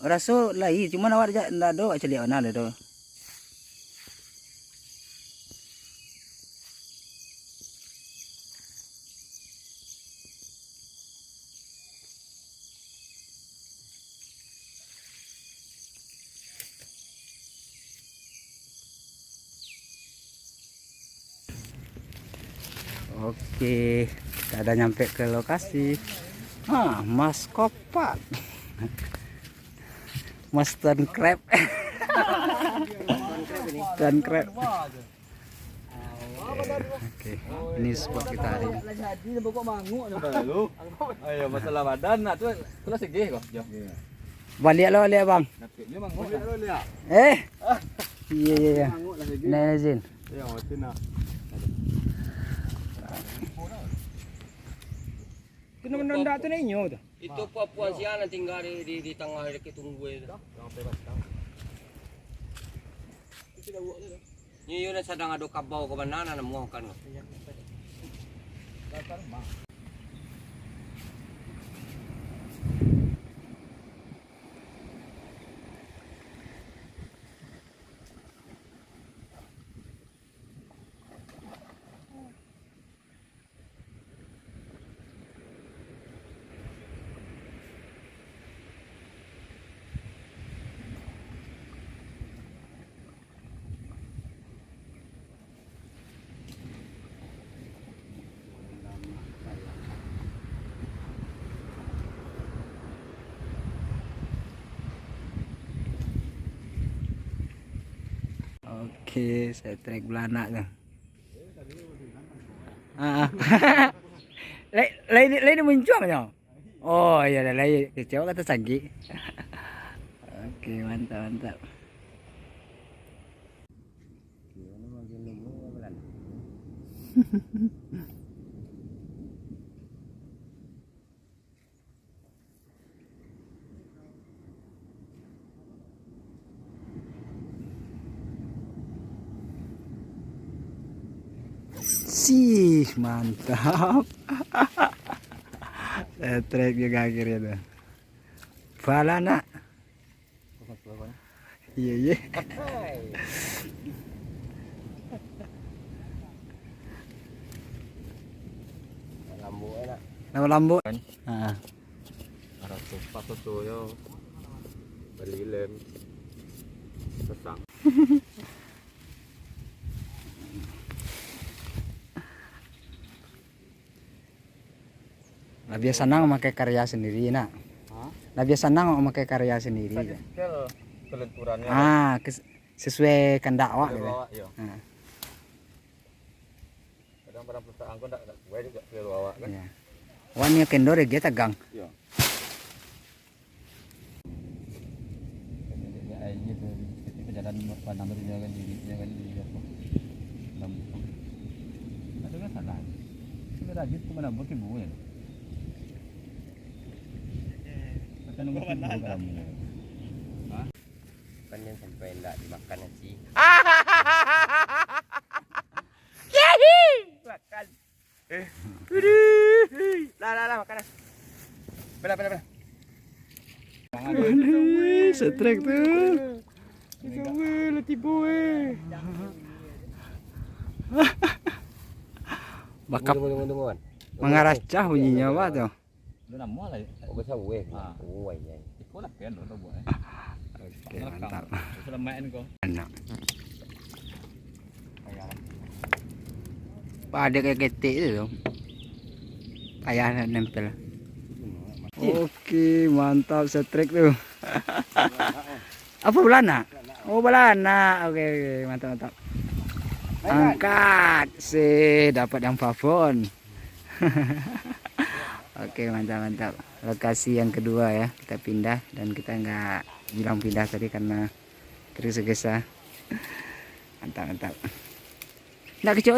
Raso lai, cuma awak ndak ada celi mana le tu. Oke, kita udah nyampe ke lokasi. Mas Kopat. Mas Tuan Crab. Tuan Crab. Oke, ini spot kita hari ini. Ayo masalah badan nak tu lah segih kau. Balik bang. Iya. Nah, Zin. Ya, macam nak. Kena mendak tu nenyo tu. Itu puan siang tinggal di tengah dekat tunggu itu. Ni yo sedang ada kabau ke mana nak muah kan. Oke, saya trek belanak tu. Lain muncul nya. Oh iya dah lain kecewa kata sagi. Oke, mantap. Sih, mantap. Saya trek juga akhirnya tuh. Bala nak. Iya. Lambu enak. Nama lambu. Ada tu pas tu yo. Beli lem. Sesang. Nah, biasa nang memakai karya sendiri nak. Nah, biasa nang memakai karya sendiri. Kel kelenturannya. Sesuai kehendak awak gitu. Kadang pada perusahaan kau tak sesuai juga kelu awak kan. Iya. Wannya kendor dia tegang. Iya. Ya ini tu perjalanan pandang tu jangan di apa. Ada kan salah. Sudah rajin tu mana buat ibu ya. Kan nunggu kamu. Kan yang sampai enggak dimakan nasi. Makan. Lah makan. Bela. Setrek tuh. Lah tibo Bakap Tunggu. mengaracah bunyinya apa tuh? Lu nama lah. Oh besar weh. Oh iya. Ikut lah kan lu buat. Oke, mantap. Sudah main kau. Enak. Ada kayak ketik itu. Payah nempel. Oke, mantap setrek tuh. Apa belana? Oh, belana. Oke, mantap. Angkat. Dapat yang plafon. Oke, mantap. Lokasi yang kedua ya, kita pindah dan kita nggak bilang pindah tadi karena tergesa-gesa. Mantap. Nggak kecil.